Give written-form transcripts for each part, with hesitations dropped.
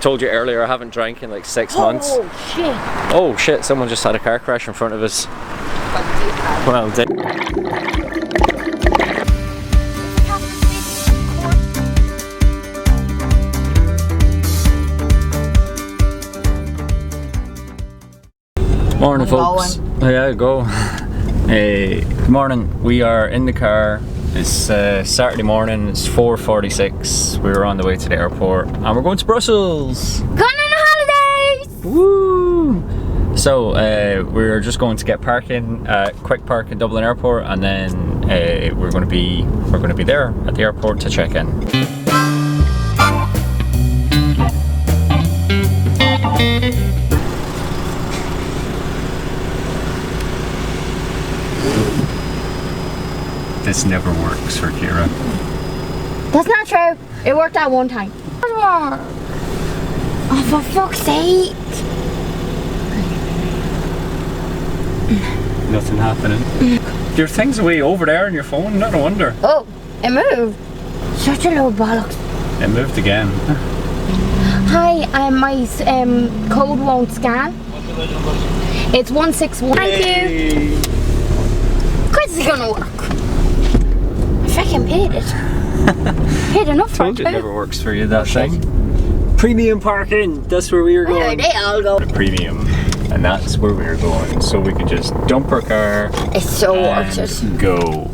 Told you earlier, I haven't drank in like 6 months. Oh shit! Oh shit! Someone just had a car crash in front of us. Well, morning, folks. Oh, yeah, go. Hey, good morning. We are in the car. It's Saturday morning. It's 4:46. We're on the way to the airport, and we're going to Brussels. Going on holidays! Woo! So we're just going to get parking, quick park in Dublin Airport, and then we're going to be there at the airport to check in. This never works for Kira. That's not true. It worked out one time. Oh, for fuck's sake. Nothing happening. Your thing's away over there on your phone, no wonder. Oh, it moved. Such a load of bollocks. It moved again. Hi, my code won't scan. It's 161. Thank you. Of course it's gonna work. I freaking paid it. Paid enough for it. It never works for you, that thing. Premium parking, that's where we are going. Where they all go. Premium, and that's where we're going. So we can just dump our car. It's so worth it. Go.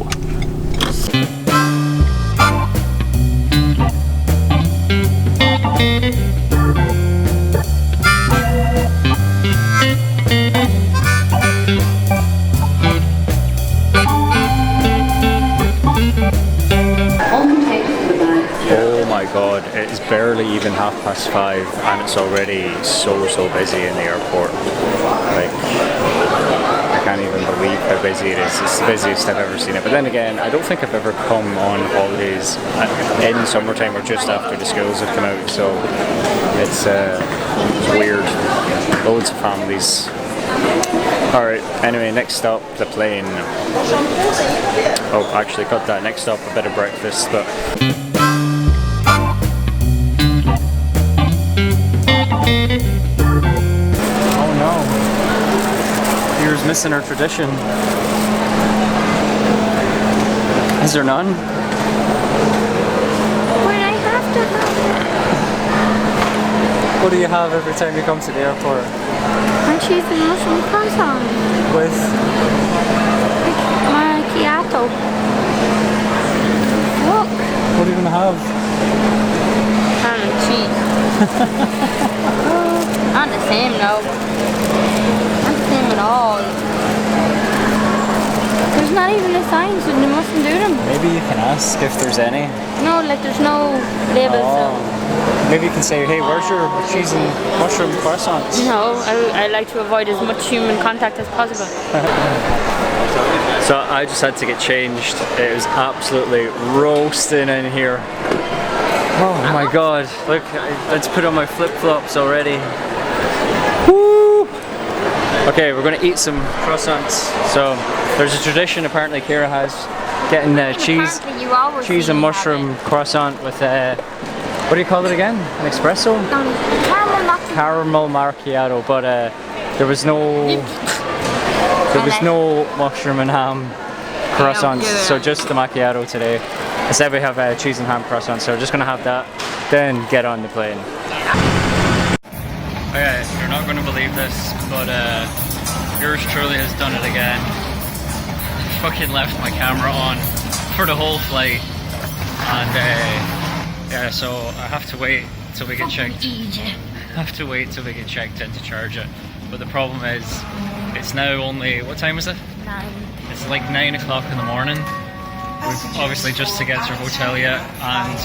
Oh my god, it is barely even 5:30 and it's already so busy in the airport. Like, I can't even believe how busy it is. It's the busiest I've ever seen it. But then again, I don't think I've ever come on holidays in summertime or just after the schools have come out, so it's weird. Loads of families. Alright, anyway, next stop, the plane. Oh, actually cut that. Next stop, a bit of breakfast, but... Oh no. Here's missing our tradition. Is there none? But I have to have it. What do you have every time you come to the airport? And cheese and mushroom croissant. With? Macchiato. Look. What are you gonna have? Ham and cheese. Not the same, no. Not the same at all. There's not even a sign, so they mustn't do them. Maybe you can ask if there's any. No, like there's no labels. Oh. Maybe you can say, hey, where's your cheese and mushroom croissants? No, I like to avoid as much human contact as possible. So I just had to get changed. It was absolutely roasting in here. Oh my god, look, let's put on my flip-flops already. Woo! Okay, we're gonna eat some croissants. So there's a tradition apparently Kira has, getting cheese and mushroom croissant with what do you call it again? An espresso? Caramel macchiato, but there was no mushroom and ham croissants, so just the macchiato today. Instead we have cheese and ham croissants, so we're just gonna have that, then get on the plane. Okay, you're not gonna believe this, but yours truly has done it again. Fucking left my camera on for the whole flight, and yeah, so I have to wait till we get checked. In to charge it. But the problem is, it's now only, what time is it? 9. It's like 9 o'clock in the morning. We've obviously just to get to our hotel yet, and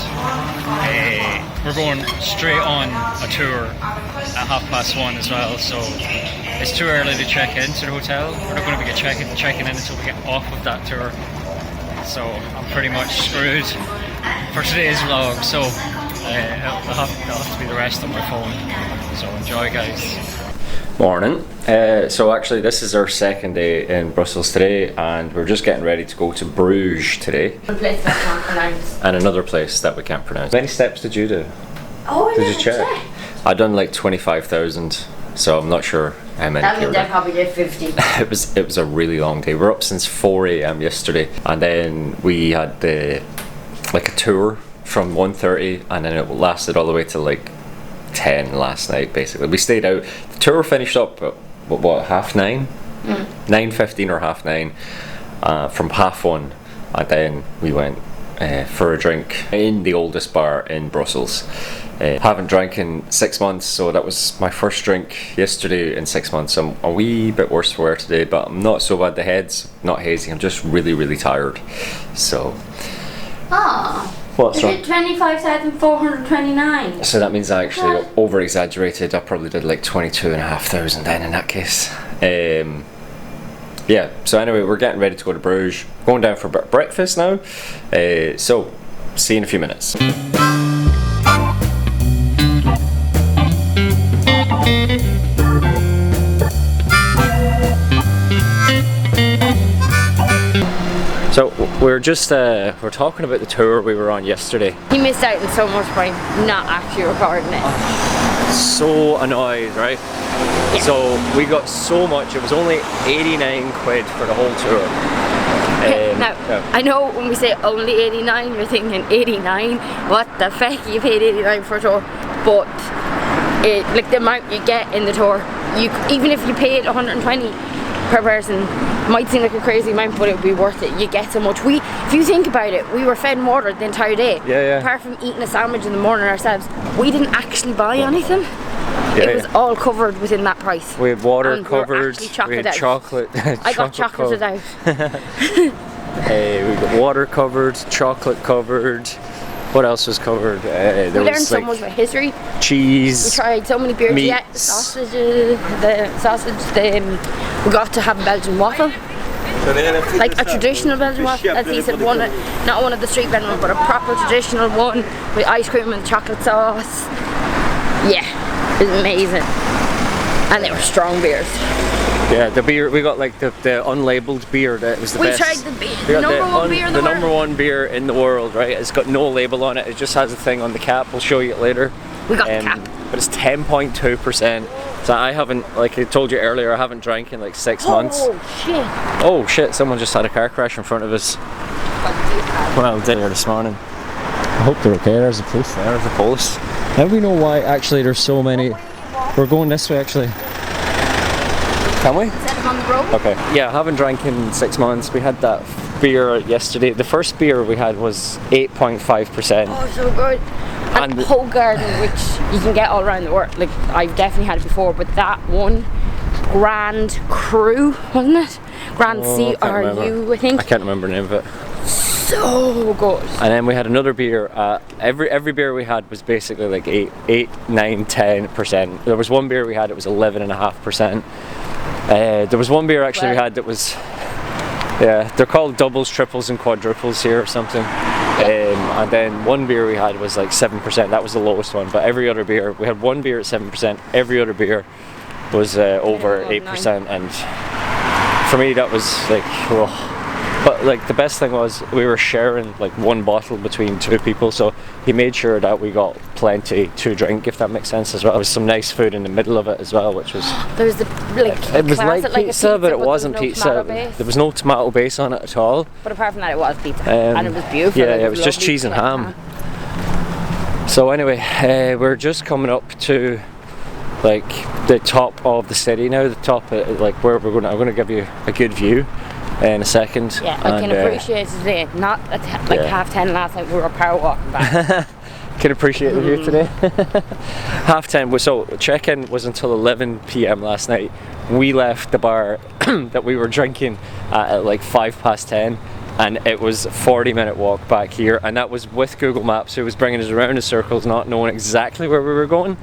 we're going straight on a tour at 1:30 as well, so it's too early to check into the hotel. We're not going to be checking in until we get off of that tour, so I'm pretty much screwed for today's vlog, so it'll have to be the rest on my phone, so enjoy, guys. Morning. So actually this is our second day in Brussels today, and we're just getting ready to go to Bruges today. A place that I can't pronounce. And another place that we can't pronounce. How many steps did you do? Oh, I Did you check? I done like 25,000, so I'm not sure how many. That means I probably did 50. It was a really long day. We were up since 4 a.m. yesterday, and then we had a tour from 1:30, and then it lasted all the way to like 10 last night. Basically, we stayed out. The tour finished up at what 9:30? 9:15 or 9:30, from 1:30, and then we went for a drink in the oldest bar in Brussels. Haven't drank in 6 months, so that was my first drink yesterday in 6 months. I'm a wee bit worse for wear today, but I'm not so bad. The head's not hazy, I'm just really, really tired. So. What's wrong? Is it 25,429? So that means I actually over exaggerated. I probably did like 22,500 then in that case. Yeah, so anyway, we're getting ready to go to Bruges. Going down for breakfast now. So, see you in a few minutes. So we're talking about the tour we were on yesterday. He missed out on so much by not actually recording it. So annoyed, right? Yeah. So we got so much. It was only 89 quid for the whole tour. Now, I know when we say only 89, you're thinking 89. What the feck? You paid 89 for a tour, but like the amount you get in the tour, even if you paid 120 per person, might seem like a crazy amount, but it would be worth it. You get so much. If you think about it, we were fed and watered the entire day. Yeah. Apart from eating a sandwich in the morning ourselves, we didn't actually buy anything. It was all covered within that price. We had water covered. We had chocolate. I got chocolated out. We got water covered, chocolate covered. What else was covered? We learned so much about history. Cheese. We tried so many beers. Meats. Yeah, the sausage. We got to have a Belgian waffle. Like a traditional Belgian waffle, as he said, not one of the street vendor ones, but a proper traditional one with ice cream and chocolate sauce. Yeah, it was amazing. And they were strong beers. Yeah, the beer, we got like the unlabeled beer that was the best. We tried the number one beer in the world. The number one beer in the world, right? It's got no label on it, it just has a thing on the cap, we'll show you it later. We got the cap. But it's 10.2%. So I haven't, like I told you earlier, I haven't drank in like 6 months. Oh shit, someone just had a car crash in front of us. Well, there this morning. I hope they're okay. There's a police there, there's a police. Now we know why actually there's so many. We're going this way actually. Can we? On the road? Okay. Yeah, I haven't drank in 6 months. We had that beer yesterday. The first beer we had was 8.5%. Oh, so good. And Hogarden, which you can get all around the world. Like, I've definitely had it before, but that one, Grand Cru, wasn't it? Grand C-R-U, I think. I can't remember the name of it. So good. And then we had another beer. Every beer we had was basically like 8, 9, 10%. There was one beer we had, it was 11.5%. There was one beer actually we had that was, yeah, they're called doubles, triples and quadruples here or something. And then one beer we had was like 7%, that was the lowest one, but every other beer, we had one beer at 7%, every other beer was over 8%, and for me that was like, well, but like the best thing was we were sharing like one bottle between two people, so he made sure that we got plenty to drink, if that makes sense as well. There was some nice food in the middle of it as well, which was, there was the it was like classic, pizza, but it wasn't no pizza. There was no tomato base on it at all. But apart from that, it was pizza, and it was beautiful. Yeah, it was just cheese and ham. So anyway, we're just coming up to like the top of the city now. The top, like where we're going. I'm going to give you a good view in a second. Yeah, I can appreciate today. Not at 10:30 last night. We were power walking back. Can appreciate the view today. 10:30. So check-in was until 11 p.m. last night. We left the bar that we were drinking at like 10:05, and it was a 40-minute walk back here, and that was with Google Maps, who was bringing us around in circles, not knowing exactly where we were going.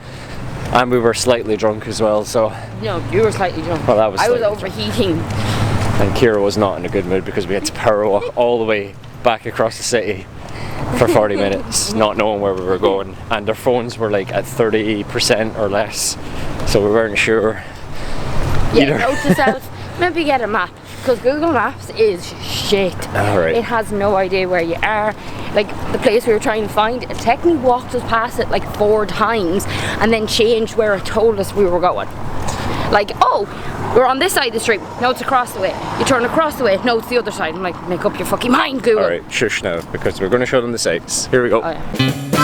And we were slightly drunk as well. So no, you were slightly drunk. Well, I was overheating. And Kira was not in a good mood because we had to power walk all the way back across the city for 40 minutes, not knowing where we were going, and our phones were like at 30% or less, so we weren't sure either. Note to self, maybe get a map, because Google Maps is shit. Alright. It has no idea where you are. like the place we were trying to find, it technically walked us past it like 4 times and then changed where it told us we were going. Like, oh, we're on this side of the street, no, it's across the way. You turn across the way, no, it's the other side. I'm like, make up your fucking mind, Google. Alright, shush now, because we're going to show them the sights. Here we go. Oh, yeah.